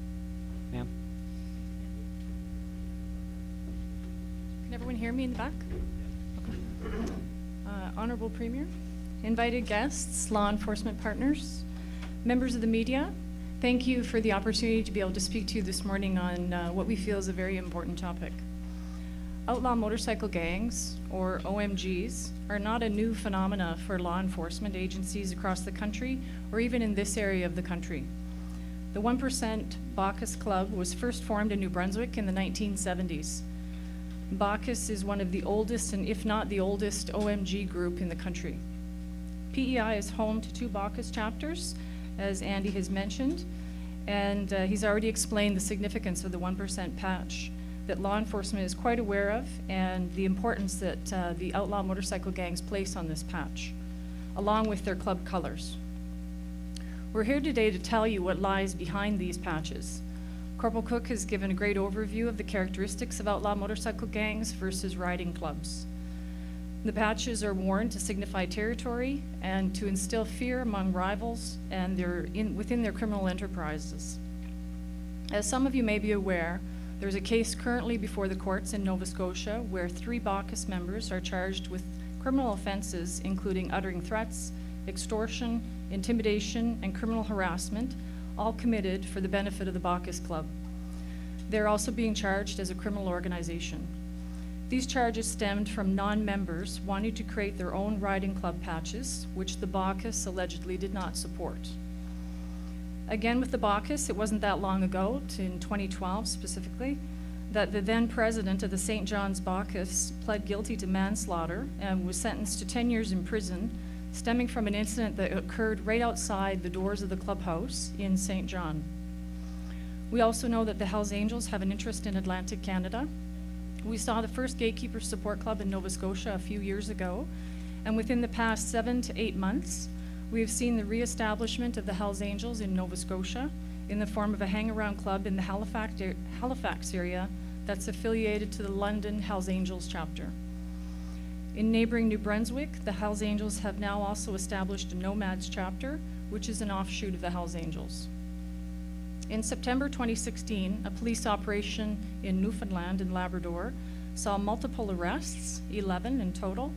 Ma'am? Can everyone hear me in the back? Okay. Honorable Premier, invited guests, law enforcement partners, members of the media, thank you for the opportunity to be able to speak to you this morning on what we feel is a very important topic. Outlaw motorcycle gangs, or OMGs, are not a new phenomena for law enforcement agencies across the country or even in this area of the country. The 1% Bacchus Club was first formed in New Brunswick in the 1970s. Bacchus is one of the oldest, and if not the oldest, OMG group in the country. PEI is home to 2 Bacchus chapters, as Andy has mentioned, and he's already explained the significance of the 1% patch that law enforcement is quite aware of, and the importance that the outlaw motorcycle gangs place on this patch, along with their club colors. We're here today to tell you what lies behind these patches. Corporal Cook has given a great overview of the characteristics of outlaw motorcycle gangs versus riding clubs. The patches are worn to signify territory and to instill fear among rivals and within their criminal enterprises. As some of you may be aware, there's a case currently before the courts in Nova Scotia where 3 Bacchus members are charged with criminal offenses including uttering threats, extortion, intimidation, and criminal harassment, all committed for the benefit of the Bacchus Club. They're also being charged as a criminal organization. These charges stemmed from non-members wanting to create their own riding club patches, which the Bacchus allegedly did not support. Again, with the Bacchus, it wasn't that long ago, in 2012 specifically, that the then president of the St. John's Bacchus pled guilty to manslaughter and was sentenced to 10 years in prison stemming from an incident that occurred right outside the doors of the clubhouse in St. John. We also know that the Hells Angels have an interest in Atlantic Canada. We saw the first Gatekeeper Support Club in Nova Scotia a few years ago, and within the past 7 to 8 months, we have seen the reestablishment of the Hells Angels in Nova Scotia in the form of a hang-around club in the Halifax area that's affiliated to the London Hells Angels chapter. In neighboring New Brunswick, the Hells Angels have now also established a Nomads chapter, which is an offshoot of the Hells Angels. In September 2016, a police operation in Newfoundland and Labrador saw multiple arrests, 11 in total,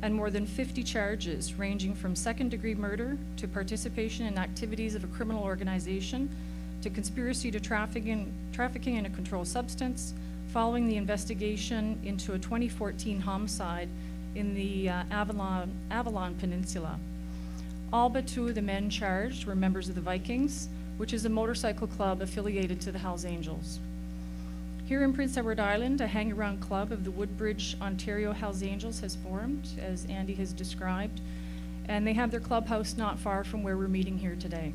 and more than 50 charges ranging from second-degree murder to participation in activities of a criminal organization to conspiracy to trafficking in a controlled substance following the investigation into a 2014 homicide in the Avalon Peninsula. All but 2 of the men charged were members of the Vikings, which is a motorcycle club affiliated to the Hells Angels. Here in Prince Edward Island, a hang-around club of the Woodbridge, Ontario Hells Angels has formed, as Andy has described, and they have their clubhouse not far from where we're meeting here today.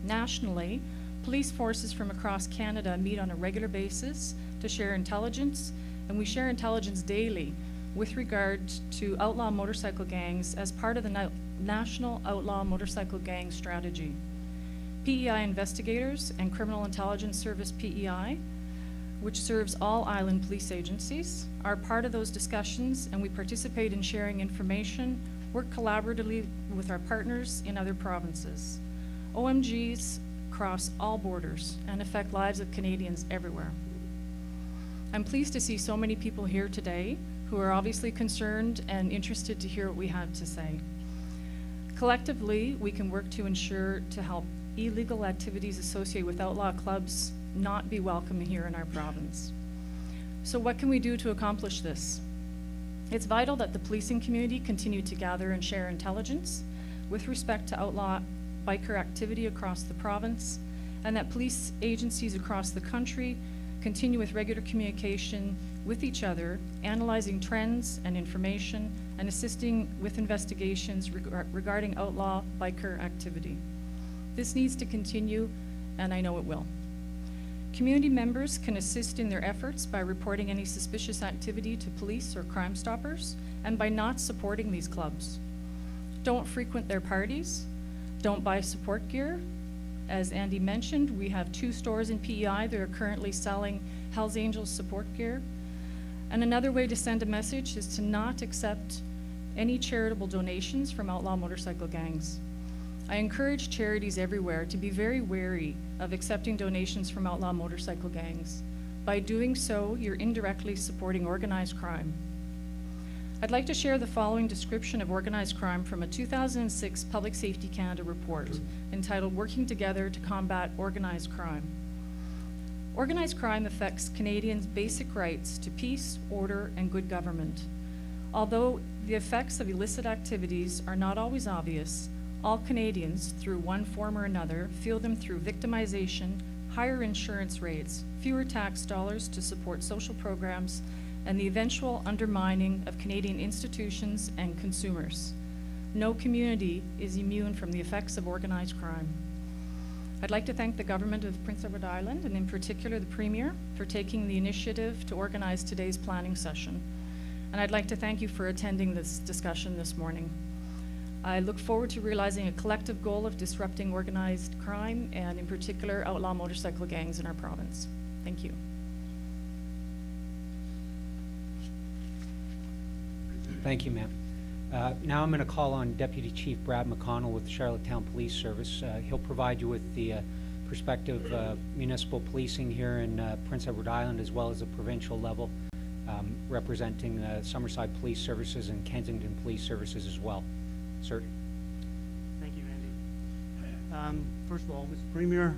Nationally, police forces from across Canada meet on a regular basis to share intelligence, and we share intelligence daily with regard to outlaw motorcycle gangs as part of the National Outlaw Motorcycle Gang Strategy. PEI investigators and Criminal Intelligence Service PEI, which serves all island police agencies, are part of those discussions, and we participate in sharing information, work collaboratively with our partners in other provinces. OMGs cross all borders and affect lives of Canadians everywhere. I'm pleased to see so many people here today who are obviously concerned and interested to hear what we have to say. Collectively, we can work to ensure to help illegal activities associated with outlaw clubs not be welcome here in our province. So what can we do to accomplish this? It's vital that the policing community continue to gather and share intelligence with respect to outlaw biker activity across the province, and that police agencies across the country continue with regular communication with each other, analyzing trends and information, and assisting with investigations regarding outlaw biker activity. This needs to continue, and I know it will. Community members can assist in their efforts by reporting any suspicious activity to police or Crime Stoppers, and by not supporting these clubs. Don't frequent their parties. Don't buy support gear. As Andy mentioned, we have 2 stores in PEI that are currently selling Hells Angels support gear. And another way to send a message is to not accept any charitable donations from outlaw motorcycle gangs. I encourage charities everywhere to be very wary of accepting donations from outlaw motorcycle gangs. By doing so, you're indirectly supporting organized crime. I'd like to share the following description of organized crime from a 2006 Public Safety Canada report entitled Working Together to Combat Organized Crime. Organized crime affects Canadians' basic rights to peace, order, and good government. Although the effects of illicit activities are not always obvious, all Canadians, through one form or another, feel them through victimization, higher insurance rates, fewer tax dollars to support social programs, and the eventual undermining of Canadian institutions and consumers. No community is immune from the effects of organized crime. I'd like to thank the government of Prince Edward Island, and in particular the Premier, for taking the initiative to organize today's planning session. And I'd like to thank you for attending this discussion this morning. I look forward to realizing a collective goal of disrupting organized crime, and in particular outlaw motorcycle gangs in our province. Thank you. Thank you, ma'am. Now I'm going to call on Deputy Chief Brad McConnell with the Charlottetown Police Service. He'll provide you with the perspective of municipal policing here in Prince Edward Island, as well as the provincial level, representing Summerside Police Services and Kensington Police Services as well. Sir. Thank you, Andy. First of all, Mr. Premier,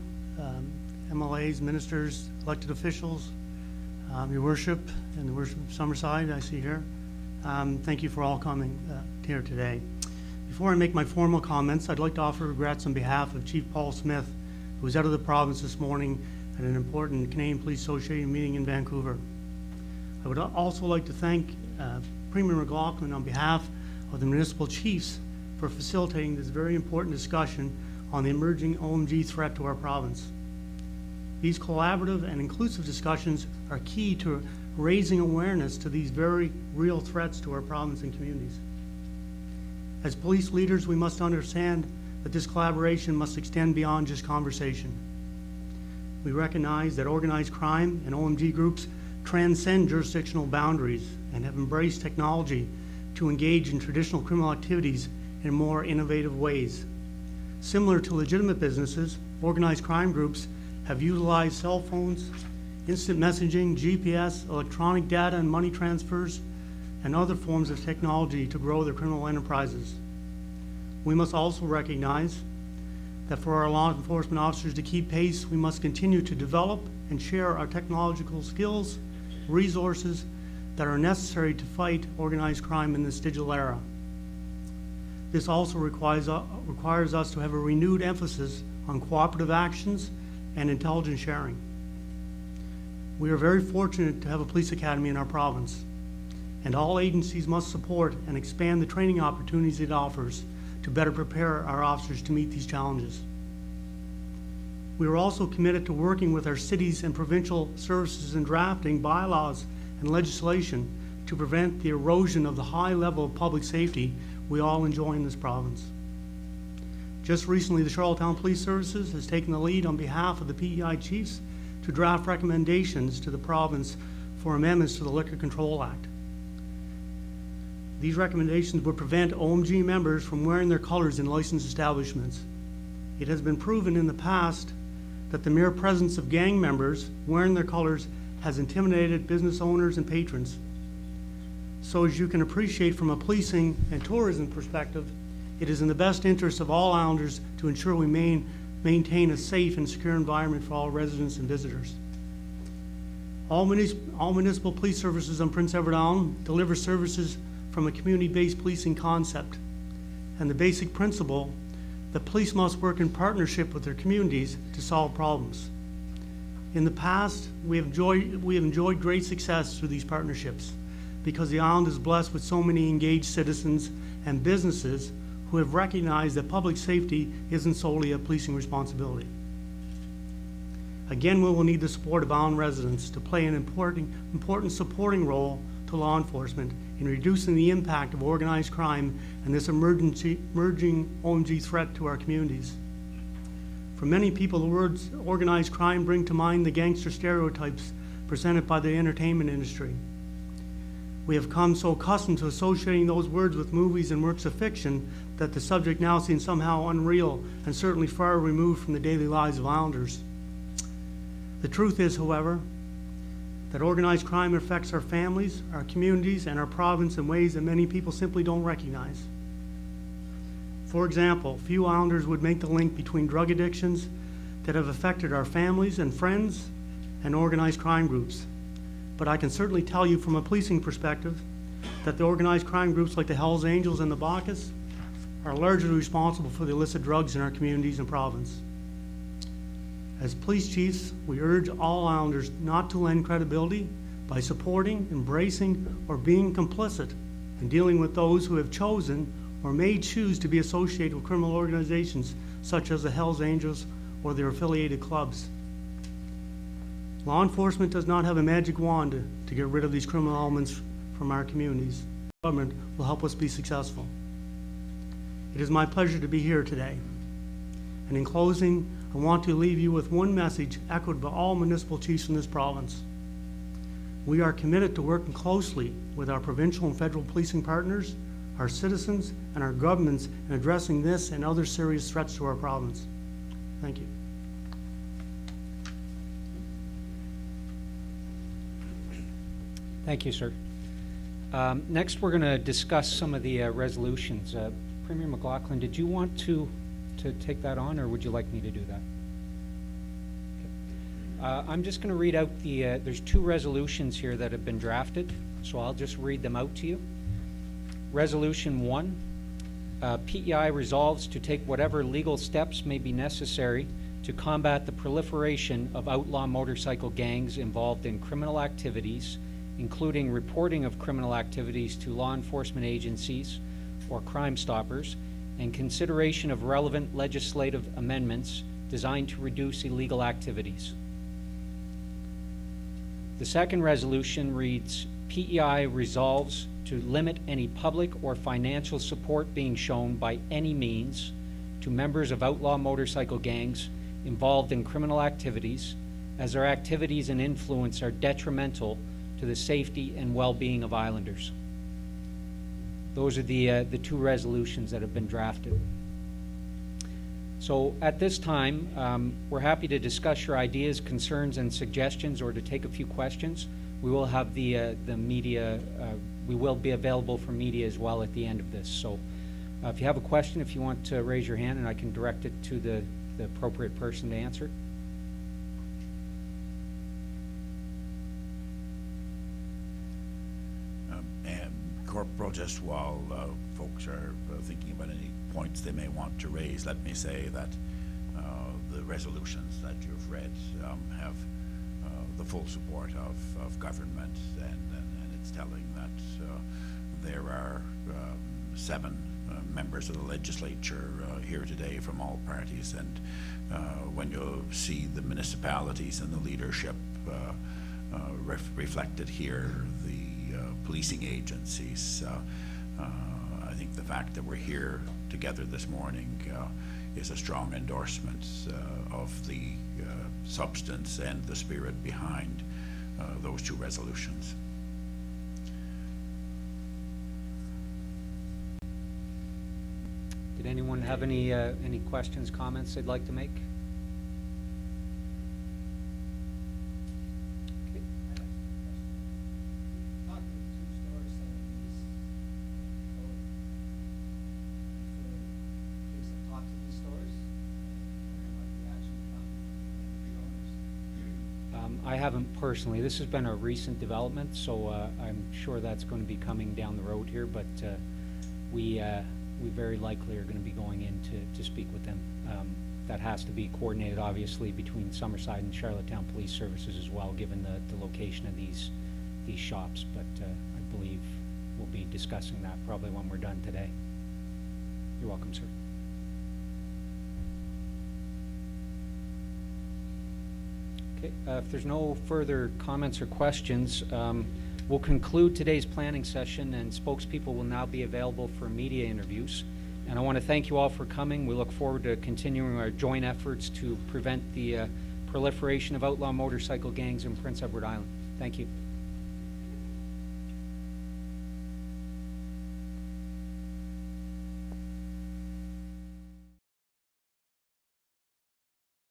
MLAs, ministers, elected officials, Your Worship, and the Worship of Summerside I see here. Thank you for all coming here today. Before I make my formal comments, I'd like to offer regrets on behalf of Chief Paul Smith, who was out of the province this morning at an important Canadian Police Association meeting in Vancouver. I would also like to thank Premier McLaughlin on behalf of the municipal chiefs for facilitating this very important discussion on the emerging OMG threat to our province. These collaborative and inclusive discussions are key to raising awareness to these very real threats to our province and communities. As police leaders, we must understand that this collaboration must extend beyond just conversation. We recognize that organized crime and OMG groups transcend jurisdictional boundaries and have embraced technology to engage in traditional criminal activities in more innovative ways. Similar to legitimate businesses, organized crime groups have utilized cell phones, instant messaging, GPS, electronic data and money transfers, and other forms of technology to grow their criminal enterprises. We must also recognize that for our law enforcement officers to keep pace, we must continue to develop and share our technological skills, resources that are necessary to fight organized crime in this digital era. This also requires us to have a renewed emphasis on cooperative actions and intelligence sharing. We are very fortunate to have a police academy in our province, and all agencies must support and expand the training opportunities it offers to better prepare our officers to meet these challenges. We are also committed to working with our cities and provincial services in drafting bylaws and legislation to prevent the erosion of the high level of public safety we all enjoy in this province. Just recently, the Charlottetown Police Services has taken the lead on behalf of the PEI chiefs to draft recommendations to the province for amendments to the Liquor Control Act. These recommendations would prevent OMG members from wearing their colors in licensed establishments. It has been proven in the past that the mere presence of gang members wearing their colors has intimidated business owners and patrons. So as you can appreciate from a policing and tourism perspective, it is in the best interest of all Islanders to ensure we maintain a safe and secure environment for all residents and visitors. All municipal police services on Prince Edward Island deliver services from a community-based policing concept, and the basic principle that police must work in partnership with their communities to solve problems. In the past, we have enjoyed great success through these partnerships because the island is blessed with so many engaged citizens and businesses who have recognized that public safety isn't solely a policing responsibility. Again, we will need the support of island residents to play an important supporting role to law enforcement in reducing the impact of organized crime and this emerging OMG threat to our communities. For many people, the words organized crime bring to mind the gangster stereotypes presented by the entertainment industry. We have come so accustomed to associating those words with movies and works of fiction that the subject now seems somehow unreal and certainly far removed from the daily lives of Islanders. The truth is, however, that organized crime affects our families, our communities, and our province in ways that many people simply don't recognize. For example, few Islanders would make the link between drug addictions that have affected our families and friends and organized crime groups. But I can certainly tell you from a policing perspective that the organized crime groups like the Hells Angels and the Bacchus are largely responsible for the illicit drugs in our communities and province. As police chiefs, we urge all Islanders not to lend credibility by supporting, embracing, or being complicit in dealing with those who have chosen or may choose to be associated with criminal organizations such as the Hells Angels or their affiliated clubs. Law enforcement does not have a magic wand to get rid of these criminal elements from our communities. The government will help us be successful. It is my pleasure to be here today. And in closing, I want to leave you with one message echoed by all municipal chiefs in this province. We are committed to working closely with our provincial and federal policing partners, our citizens, and our governments in addressing this and other serious threats to our province. Thank you. Thank you, sir. Next, we're going to discuss some of the resolutions. Premier McLaughlin, did you want to take that on, or would you like me to do that? Okay. I'm just going to read out there's two resolutions here that have been drafted, so I'll just read them out to you. Resolution 1, PEI resolves to take whatever legal steps may be necessary to combat the proliferation of outlaw motorcycle gangs involved in criminal activities, including reporting of criminal activities to law enforcement agencies or Crime Stoppers, and consideration of relevant legislative amendments designed to reduce illegal activities. The second resolution reads, PEI resolves to limit any public or financial support being shown by any means to members of outlaw motorcycle gangs involved in criminal activities, as their activities and influence are detrimental to the safety and well-being of Islanders. Those are the two resolutions that have been drafted. So at this time, we're happy to discuss your ideas, concerns, and suggestions, or to take a few questions. We will have the media, we will be available for media as well at the end of this. So if you have a question, if you want to raise your hand, and I can direct it to the appropriate person to answer. And Corporal, just while folks are thinking about any points they may want to raise, let me say that the resolutions that you've read have the full support of government, and it's telling that there are 7 members of the legislature here today from all parties, and when you see the municipalities and the leadership reflected here, the policing agencies, I think the fact that we're here together this morning is a strong endorsement of the substance and the spirit behind those 2 resolutions. Did anyone have any questions, comments they'd like to make? Okay. I haven't personally. This has been a recent development, so I'm sure that's going to be coming down the road here, but we very likely are going to be going in to speak with them. That has to be coordinated, obviously, between Summerside and Charlottetown Police Services as well, given the location of these shops. But I believe we'll be discussing that probably when we're done today. You're welcome, sir. Okay, if there's no further comments or questions, we'll conclude today's planning session, and spokespeople will now be available for media interviews. And I want to thank you all for coming. We look forward to continuing our joint efforts to prevent the proliferation of outlaw motorcycle gangs in Prince Edward Island. Thank you.